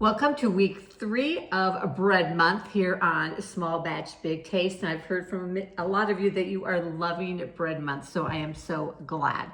Welcome to week 3 of Bread Month here on Small Batch Big Taste. And I've heard from a lot of you that you are loving Bread Month, so I am so glad.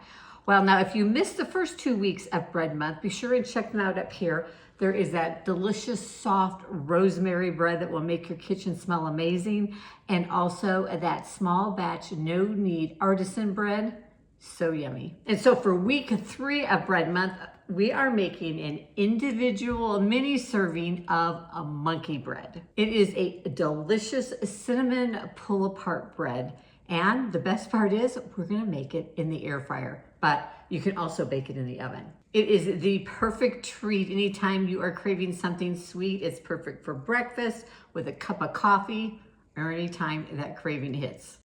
Well, now if you missed the first 2 weeks of Bread Month, be sure and check them out up here. There is that delicious, soft rosemary bread that will make your kitchen smell amazing. And also that small batch, no knead artisan bread. So yummy. And so for week 3 of Bread Month, we are making an individual mini serving of a monkey bread. It is a delicious cinnamon pull-apart bread. And the best part is we're gonna make it in the air fryer, but you can also bake it in the oven. It is the perfect treat anytime you are craving something sweet. It's perfect for breakfast with a cup of coffee or anytime that craving hits.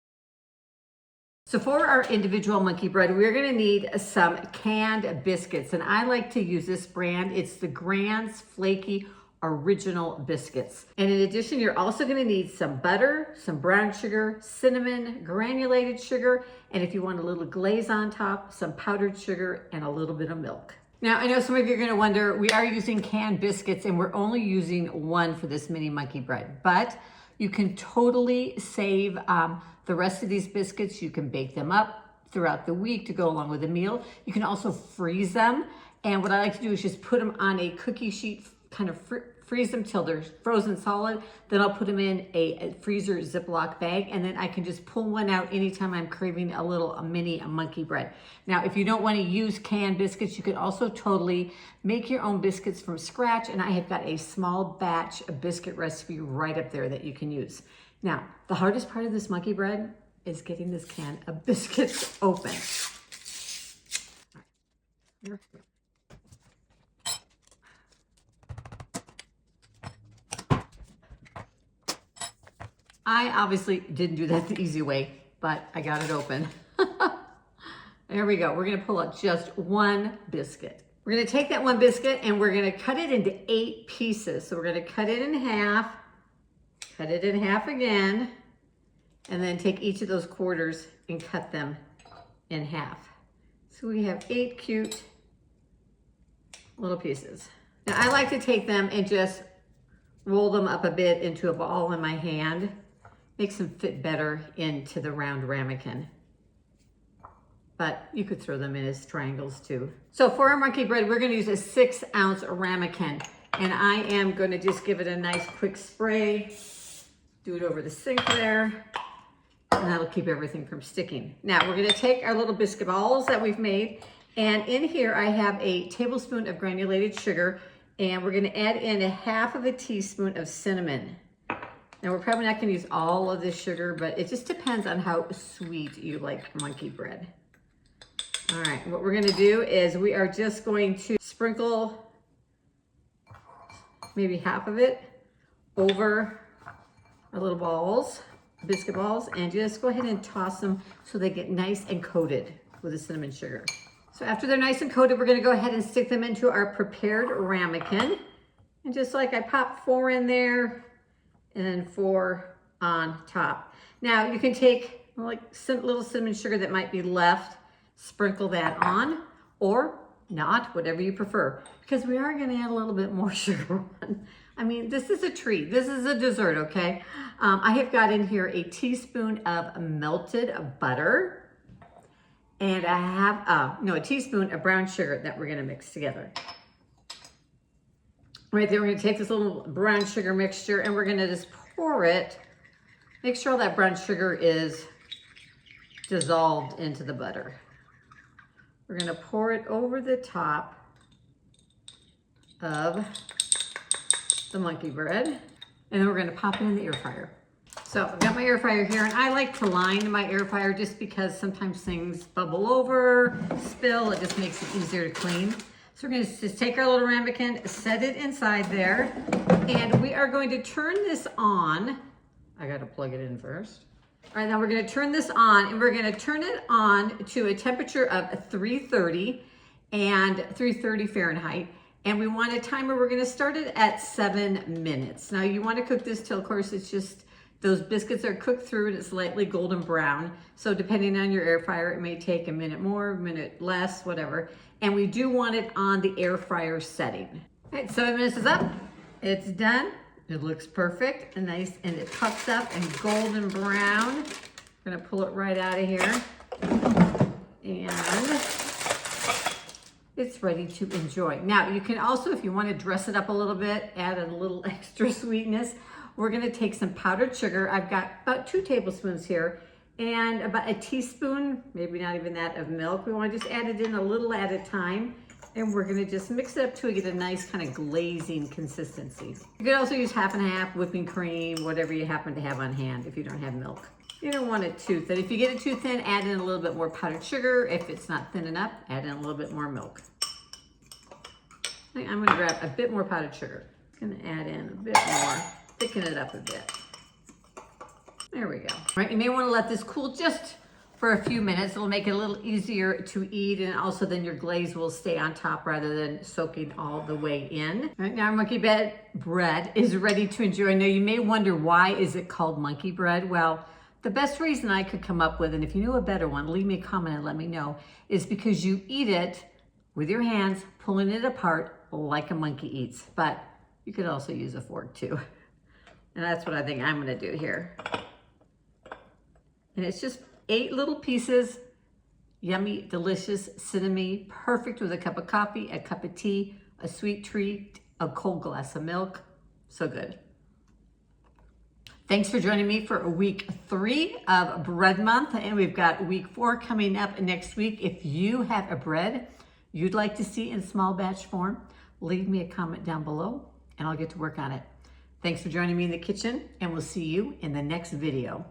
So for our individual monkey bread, we're gonna need some canned biscuits. And I like to use this brand. It's the Grand's Flaky Original Biscuits. And in addition, you're also gonna need some butter, some brown sugar, cinnamon, granulated sugar, and if you want a little glaze on top, some powdered sugar, and a little bit of milk. Now, I know some of you are gonna wonder, we are using canned biscuits and we're only using one for this mini monkey bread, but you can totally save the rest of these biscuits. You can bake them up throughout the week to go along with a meal. You can also freeze them. And what I like to do is just put them on a cookie sheet, kind of freeze them till they're frozen solid. Then I'll put them in a freezer Ziploc bag, and then I can just pull one out anytime I'm craving a mini monkey bread. Now, if you don't want to use canned biscuits, you can also totally make your own biscuits from scratch. And I have got a small batch biscuit recipe right up there that you can use. Now, the hardest part of this monkey bread is getting this can of biscuits open. All right. I obviously didn't do that the easy way, but I got it open. There we go. We're gonna pull out just one biscuit. We're gonna take that one biscuit and we're gonna cut it into 8 pieces. So we're gonna cut it in half, cut it in half again, and then take each of those quarters and cut them in half. So we have 8 cute little pieces. Now I like to take them and just roll them up a bit into a ball in my hand. Makes them fit better into the round ramekin. But you could throw them in as triangles too. So for our monkey bread, we're gonna use a 6-ounce ramekin. And I am gonna just give it a nice quick spray. Do it over the sink there. And that'll keep everything from sticking. Now we're gonna take our little biscuit balls that we've made. And in here I have a tablespoon of granulated sugar. And we're gonna add in a half of a teaspoon of cinnamon. Now we're probably not gonna use all of this sugar, but it just depends on how sweet you like monkey bread. All right, what we're gonna do is we are just going to sprinkle maybe half of it over our little balls, biscuit balls, and just go ahead and toss them so they get nice and coated with the cinnamon sugar. So after they're nice and coated, we're gonna go ahead and stick them into our prepared ramekin. And just like I popped 4 in there, and then 4 on top. Now you can take like little cinnamon sugar that might be left, sprinkle that on, or not, whatever you prefer, because we are gonna add a little bit more sugar on. I mean, this is a treat. This is a dessert, okay? I have got in here a teaspoon of melted butter, and I have, a teaspoon of brown sugar that we're gonna mix together. Right there, we're gonna take this little brown sugar mixture and we're gonna just pour it. Make sure all that brown sugar is dissolved into the butter. We're gonna pour it over the top of the monkey bread, and then we're gonna pop it in the air fryer. So I've got my air fryer here, and I like to line my air fryer just because sometimes things bubble over, spill, it just makes it easier to clean. So we're gonna just take our little ramekin, set it inside there, and we are going to turn this on. I gotta plug it in first. All right, now we're gonna turn this on, and we're gonna turn it on to a temperature of 330 and 330 Fahrenheit. And we want a timer, we're gonna start it at 7 minutes. Now you wanna cook this till, of course, it's just, those biscuits are cooked through and it's lightly golden brown. So depending on your air fryer, it may take a minute more, a minute less, whatever. And we do want it on the air fryer setting. All right, 7 minutes is up. it's done. It looks perfect and nice, and it puffs up and golden brown. I'm gonna pull it right out of here. And it's ready to enjoy. Now, you can also, if you want to dress it up a little bit, add a little extra sweetness. We're going to take some powdered sugar. I've got about 2 tablespoons here and about a teaspoon, maybe not even that, of milk. We want to just add it in a little at a time. And we're going to just mix it up till we get a nice kind of glazing consistency. You could also use half and half whipping cream, whatever you happen to have on hand if you don't have milk. You don't want it too thin. If you get it too thin, add in a little bit more powdered sugar. If it's not thin enough, add in a little bit more milk. I'm gonna grab a bit more powdered sugar. Gonna add in a bit more, thicken it up a bit. There we go. All right, you may wanna let this cool just for a few minutes. It'll make it a little easier to eat, and also then your glaze will stay on top rather than soaking all the way in. All right, now our monkey bread is ready to enjoy. Now you may wonder, why is it called monkey bread? Well, the best reason I could come up with, and if you know a better one, leave me a comment and let me know, is because you eat it with your hands, pulling it apart like a monkey eats. But you could also use a fork too. And that's what I think I'm gonna do here. And it's just 8 little pieces, yummy, delicious, cinnamon, perfect with a cup of coffee, a cup of tea, a sweet treat, a cold glass of milk. So good. Thanks for joining me for week 3 of Bread Month, and we've got week 4 coming up next week. If you have a bread you'd like to see in small batch form, leave me a comment down below and I'll get to work on it. Thanks for joining me in the kitchen, and we'll see you in the next video.